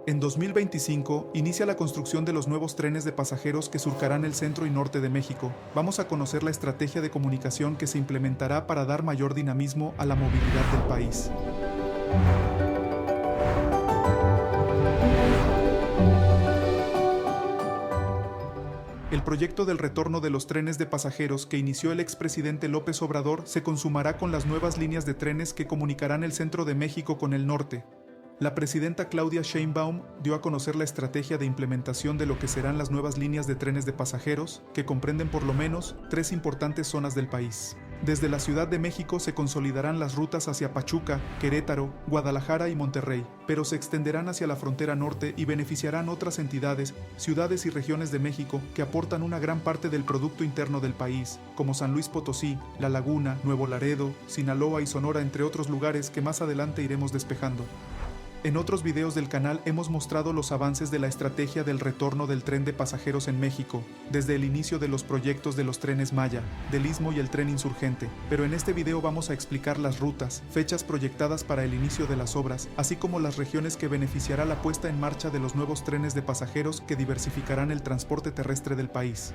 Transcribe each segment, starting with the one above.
En 2025, inicia la construcción de los nuevos trenes de pasajeros que surcarán el centro y norte de México. Vamos a conocer la estrategia de comunicación que se implementará para dar mayor dinamismo a la movilidad del país. El proyecto del retorno de los trenes de pasajeros que inició el expresidente López Obrador se consumará con las nuevas líneas de trenes que comunicarán el centro de México con el norte. La presidenta Claudia Sheinbaum dio a conocer la estrategia de implementación de lo que serán las nuevas líneas de trenes de pasajeros, que comprenden por lo menos 3 importantes zonas del país. Desde la Ciudad de México se consolidarán las rutas hacia Pachuca, Querétaro, Guadalajara y Monterrey, pero se extenderán hacia la frontera norte y beneficiarán otras entidades, ciudades y regiones de México que aportan una gran parte del Producto Interno del país, como San Luis Potosí, La Laguna, Nuevo Laredo, Sinaloa y Sonora, entre otros lugares que más adelante iremos despejando. En otros videos del canal hemos mostrado los avances de la estrategia del retorno del tren de pasajeros en México, desde el inicio de los proyectos de los trenes Maya, del Istmo y el tren Insurgente, pero en este video vamos a explicar las rutas, fechas proyectadas para el inicio de las obras, así como las regiones que beneficiará la puesta en marcha de los nuevos trenes de pasajeros que diversificarán el transporte terrestre del país.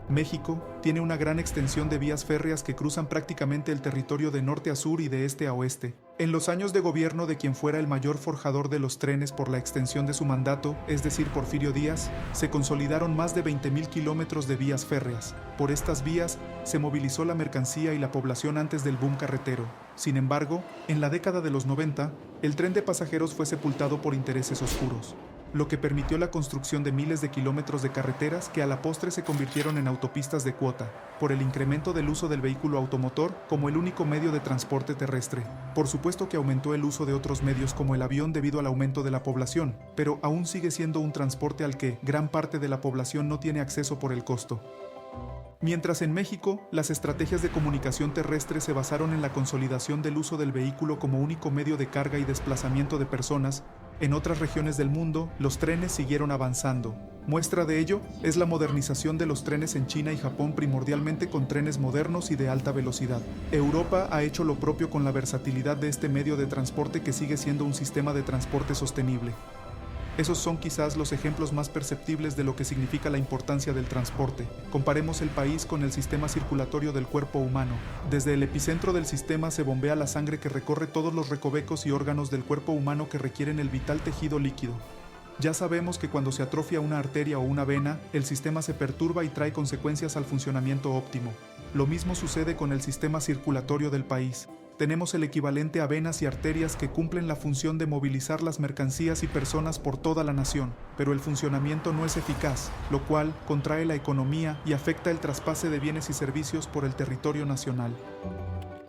México tiene una gran extensión de vías férreas que cruzan prácticamente el territorio de norte a sur y de este a oeste. En los años de gobierno de quien fuera el mayor forjador de los trenes por la extensión de su mandato, es decir, Porfirio Díaz, se consolidaron más de 20.000 kilómetros de vías férreas. Por estas vías se movilizó la mercancía y la población antes del boom carretero. Sin embargo, en la década de los 90, el tren de pasajeros fue sepultado por intereses oscuros, lo que permitió la construcción de miles de kilómetros de carreteras que a la postre se convirtieron en autopistas de cuota, por el incremento del uso del vehículo automotor como el único medio de transporte terrestre. Por supuesto que aumentó el uso de otros medios como el avión debido al aumento de la población, pero aún sigue siendo un transporte al que gran parte de la población no tiene acceso por el costo. Mientras en México, las estrategias de comunicación terrestre se basaron en la consolidación del uso del vehículo como único medio de carga y desplazamiento de personas, en otras regiones del mundo, los trenes siguieron avanzando. Muestra de ello es la modernización de los trenes en China y Japón, primordialmente con trenes modernos y de alta velocidad. Europa ha hecho lo propio con la versatilidad de este medio de transporte que sigue siendo un sistema de transporte sostenible. Esos son quizás los ejemplos más perceptibles de lo que significa la importancia del transporte. Comparemos el país con el sistema circulatorio del cuerpo humano. Desde el epicentro del sistema se bombea la sangre que recorre todos los recovecos y órganos del cuerpo humano que requieren el vital tejido líquido. Ya sabemos que cuando se atrofia una arteria o una vena, el sistema se perturba y trae consecuencias al funcionamiento óptimo. Lo mismo sucede con el sistema circulatorio del país. Tenemos el equivalente a venas y arterias que cumplen la función de movilizar las mercancías y personas por toda la nación, pero el funcionamiento no es eficaz, lo cual contrae la economía y afecta el traspase de bienes y servicios por el territorio nacional.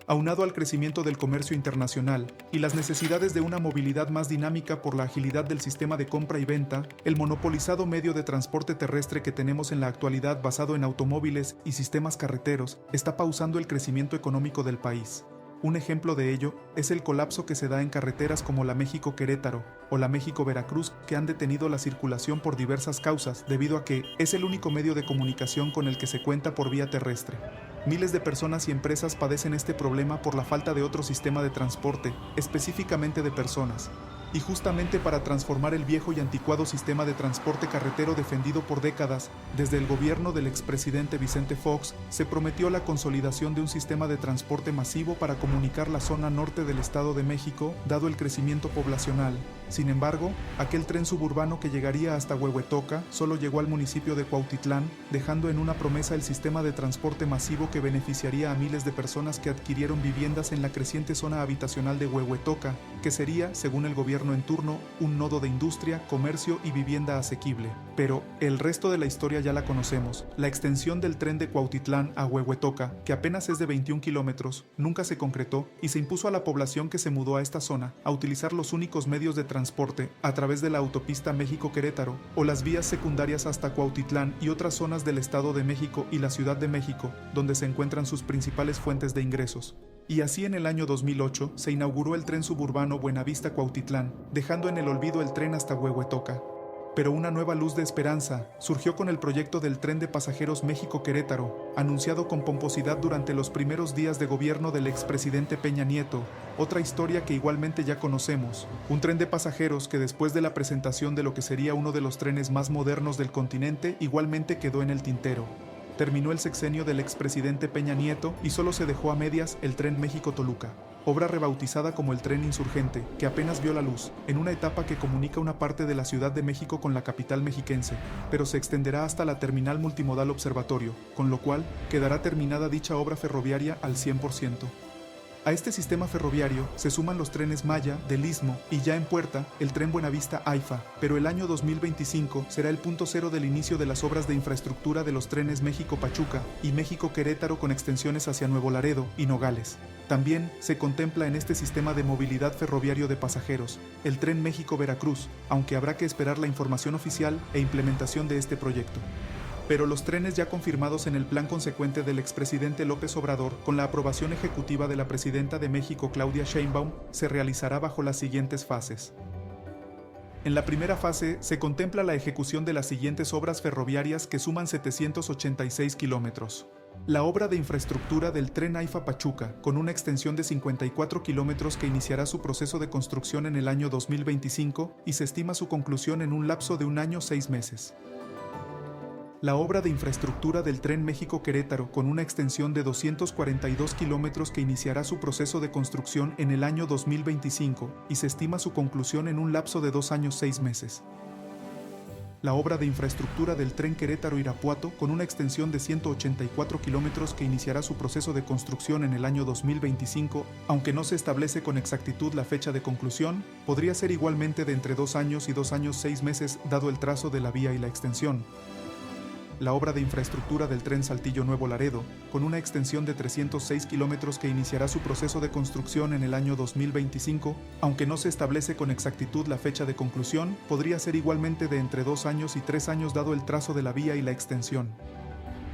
Aunado al crecimiento del comercio internacional y las necesidades de una movilidad más dinámica por la agilidad del sistema de compra y venta, el monopolizado medio de transporte terrestre que tenemos en la actualidad basado en automóviles y sistemas carreteros está pausando el crecimiento económico del país. Un ejemplo de ello es el colapso que se da en carreteras como la México-Querétaro o la México-Veracruz, que han detenido la circulación por diversas causas debido a que es el único medio de comunicación con el que se cuenta por vía terrestre. Miles de personas y empresas padecen este problema por la falta de otro sistema de transporte, específicamente de personas. Y justamente para transformar el viejo y anticuado sistema de transporte carretero defendido por décadas, desde el gobierno del expresidente Vicente Fox, se prometió la consolidación de un sistema de transporte masivo para comunicar la zona norte del Estado de México, dado el crecimiento poblacional. Sin embargo, aquel tren suburbano que llegaría hasta Huehuetoca solo llegó al municipio de Cuautitlán, dejando en una promesa el sistema de transporte masivo que beneficiaría a miles de personas que adquirieron viviendas en la creciente zona habitacional de Huehuetoca, que sería, según el gobierno en turno, un nodo de industria, comercio y vivienda asequible. Pero el resto de la historia ya la conocemos. La extensión del tren de Cuautitlán a Huehuetoca, que apenas es de 21 kilómetros, nunca se concretó y se impuso a la población que se mudó a esta zona a utilizar los únicos medios de transporte a través de la autopista México-Querétaro o las vías secundarias hasta Cuautitlán y otras zonas del Estado de México y la Ciudad de México, donde se encuentran sus principales fuentes de ingresos. Y así en el año 2008 se inauguró el tren suburbano Buenavista-Cuautitlán, dejando en el olvido el tren hasta Huehuetoca. Pero una nueva luz de esperanza surgió con el proyecto del tren de pasajeros México-Querétaro, anunciado con pomposidad durante los primeros días de gobierno del expresidente Peña Nieto. Otra historia que igualmente ya conocemos, un tren de pasajeros que después de la presentación de lo que sería uno de los trenes más modernos del continente, igualmente quedó en el tintero. Terminó el sexenio del expresidente Peña Nieto y solo se dejó a medias el tren México-Toluca, obra rebautizada como el Tren Insurgente, que apenas vio la luz, en una etapa que comunica una parte de la Ciudad de México con la capital mexiquense, pero se extenderá hasta la terminal multimodal Observatorio, con lo cual quedará terminada dicha obra ferroviaria al 100%. A este sistema ferroviario se suman los trenes Maya del Istmo y ya en puerta el tren Buenavista-AIFA, pero el año 2025 será el punto cero del inicio de las obras de infraestructura de los trenes México-Pachuca y México-Querétaro con extensiones hacia Nuevo Laredo y Nogales. También se contempla en este sistema de movilidad ferroviario de pasajeros el tren México-Veracruz, aunque habrá que esperar la información oficial e implementación de este proyecto. Pero los trenes ya confirmados en el plan consecuente del expresidente López Obrador, con la aprobación ejecutiva de la presidenta de México Claudia Sheinbaum, se realizará bajo las siguientes fases. En la primera fase se contempla la ejecución de las siguientes obras ferroviarias que suman 786 kilómetros. La obra de infraestructura del tren AIFA-Pachuca, con una extensión de 54 kilómetros que iniciará su proceso de construcción en el año 2025 y se estima su conclusión en un lapso de 1 año 6 meses. La obra de infraestructura del tren México-Querétaro, con una extensión de 242 kilómetros que iniciará su proceso de construcción en el año 2025 y se estima su conclusión en un lapso de 2 años 6 meses. La obra de infraestructura del tren Querétaro-Irapuato, con una extensión de 184 kilómetros que iniciará su proceso de construcción en el año 2025, aunque no se establece con exactitud la fecha de conclusión, podría ser igualmente de entre 2 años y 2 años 6 meses dado el trazo de la vía y la extensión. La obra de infraestructura del tren Saltillo-Nuevo Laredo, con una extensión de 306 kilómetros que iniciará su proceso de construcción en el año 2025, aunque no se establece con exactitud la fecha de conclusión, podría ser igualmente de entre 2 años y 3 años dado el trazo de la vía y la extensión.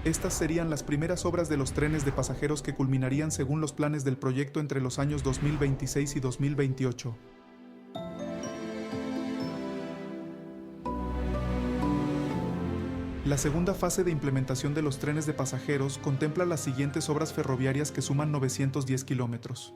Estas serían las primeras obras de los trenes de pasajeros que culminarían según los planes del proyecto entre los años 2026 y 2028. La segunda fase de implementación de los trenes de pasajeros contempla las siguientes obras ferroviarias que suman 910 kilómetros.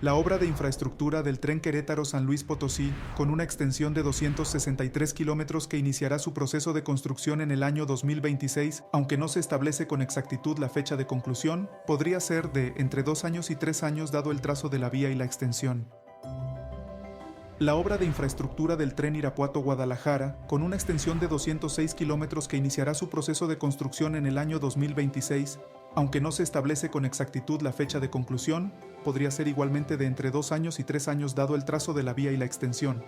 La obra de infraestructura del tren Querétaro-San Luis Potosí, con una extensión de 263 kilómetros que iniciará su proceso de construcción en el año 2026, aunque no se establece con exactitud la fecha de conclusión, podría ser de entre 2 años y 3 años dado el trazo de la vía y la extensión. La obra de infraestructura del tren Irapuato-Guadalajara, con una extensión de 206 kilómetros que iniciará su proceso de construcción en el año 2026, aunque no se establece con exactitud la fecha de conclusión, podría ser igualmente de entre 2 años y 3 años dado el trazo de la vía y la extensión.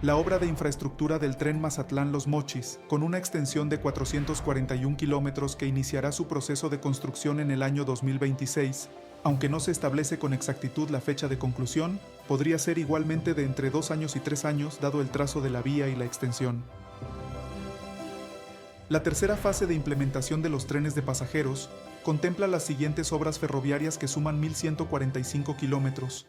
La obra de infraestructura del tren Mazatlán-Los Mochis, con una extensión de 441 kilómetros que iniciará su proceso de construcción en el año 2026, aunque no se establece con exactitud la fecha de conclusión, podría ser igualmente de entre 2 años y 3 años dado el trazo de la vía y la extensión. La tercera fase de implementación de los trenes de pasajeros contempla las siguientes obras ferroviarias que suman 1.145 kilómetros.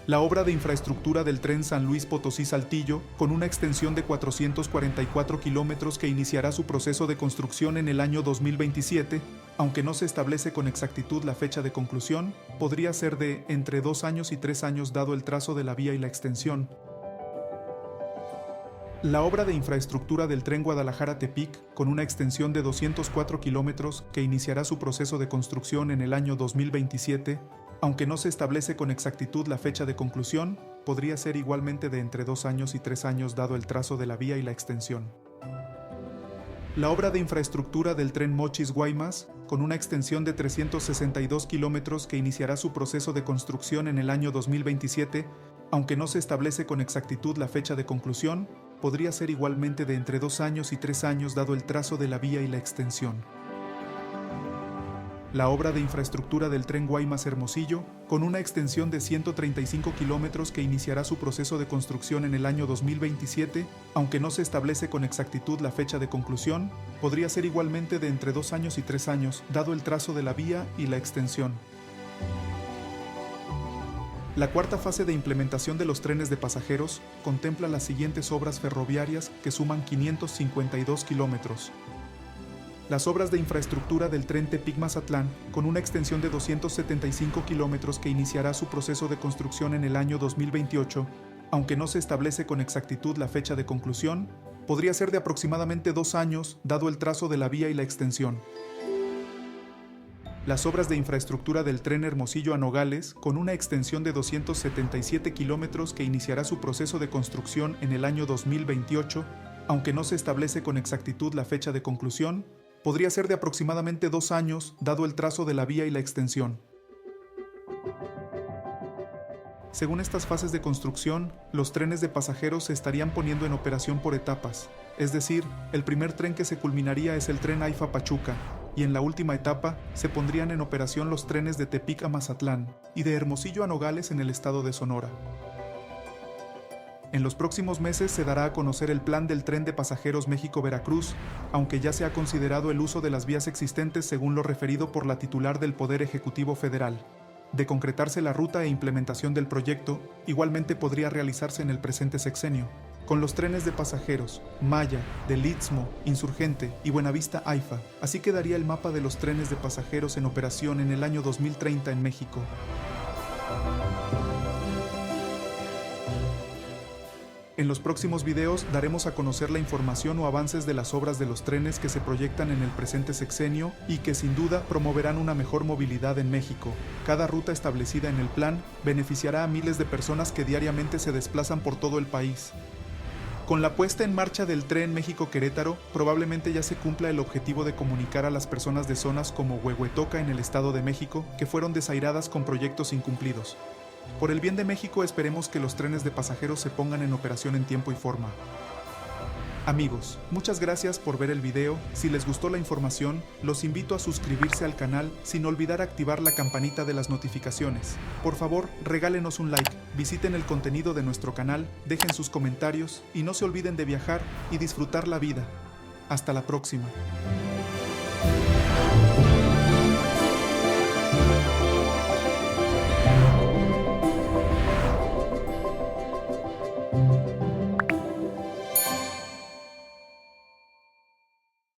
La obra de infraestructura del tren San Luis Potosí-Saltillo, con una extensión de 444 kilómetros que iniciará su proceso de construcción en el año 2027, aunque no se establece con exactitud la fecha de conclusión, podría ser de entre 2 años y 3 años dado el trazo de la vía y la extensión. La obra de infraestructura del tren Guadalajara-Tepic, con una extensión de 204 kilómetros que iniciará su proceso de construcción en el año 2027, aunque no se establece con exactitud la fecha de conclusión, podría ser igualmente de entre 2 años y 3 años dado el trazo de la vía y la extensión. La obra de infraestructura del tren Mochis-Guaymas, con una extensión de 362 kilómetros que iniciará su proceso de construcción en el año 2027, aunque no se establece con exactitud la fecha de conclusión, podría ser igualmente de entre 2 años y 3 años dado el trazo de la vía y la extensión. La obra de infraestructura del tren Guaymas-Hermosillo, con una extensión de 135 kilómetros que iniciará su proceso de construcción en el año 2027, aunque no se establece con exactitud la fecha de conclusión, podría ser igualmente de entre 2 años y 3 años, dado el trazo de la vía y la extensión. La cuarta fase de implementación de los trenes de pasajeros contempla las siguientes obras ferroviarias que suman 552 kilómetros. Las obras de infraestructura del tren Tepic-Mazatlán, con una extensión de 275 kilómetros que iniciará su proceso de construcción en el año 2028, aunque no se establece con exactitud la fecha de conclusión, podría ser de aproximadamente 2 años, dado el trazo de la vía y la extensión. Las obras de infraestructura del tren Hermosillo a Nogales, con una extensión de 277 kilómetros que iniciará su proceso de construcción en el año 2028, aunque no se establece con exactitud la fecha de conclusión, podría ser de aproximadamente 2 años, dado el trazo de la vía y la extensión. Según estas fases de construcción, los trenes de pasajeros se estarían poniendo en operación por etapas, es decir, el primer tren que se culminaría es el tren AIFA-Pachuca, y en la última etapa se pondrían en operación los trenes de Tepic a Mazatlán y de Hermosillo a Nogales en el estado de Sonora. En los próximos meses se dará a conocer el plan del tren de pasajeros México-Veracruz, aunque ya se ha considerado el uso de las vías existentes según lo referido por la titular del Poder Ejecutivo Federal. De concretarse la ruta e implementación del proyecto, igualmente podría realizarse en el presente sexenio, con los trenes de pasajeros, Maya, del Istmo, Insurgente y Buenavista AIFA. Así quedaría el mapa de los trenes de pasajeros en operación en el año 2030 en México. En los próximos videos daremos a conocer la información o avances de las obras de los trenes que se proyectan en el presente sexenio y que sin duda promoverán una mejor movilidad en México. Cada ruta establecida en el plan beneficiará a miles de personas que diariamente se desplazan por todo el país. Con la puesta en marcha del tren México-Querétaro, probablemente ya se cumpla el objetivo de comunicar a las personas de zonas como Huehuetoca en el Estado de México que fueron desairadas con proyectos incumplidos. Por el bien de México, esperemos que los trenes de pasajeros se pongan en operación en tiempo y forma. Amigos, muchas gracias por ver el video. Si les gustó la información, los invito a suscribirse al canal sin olvidar activar la campanita de las notificaciones. Por favor, regálenos un like, visiten el contenido de nuestro canal, dejen sus comentarios y no se olviden de viajar y disfrutar la vida. Hasta la próxima.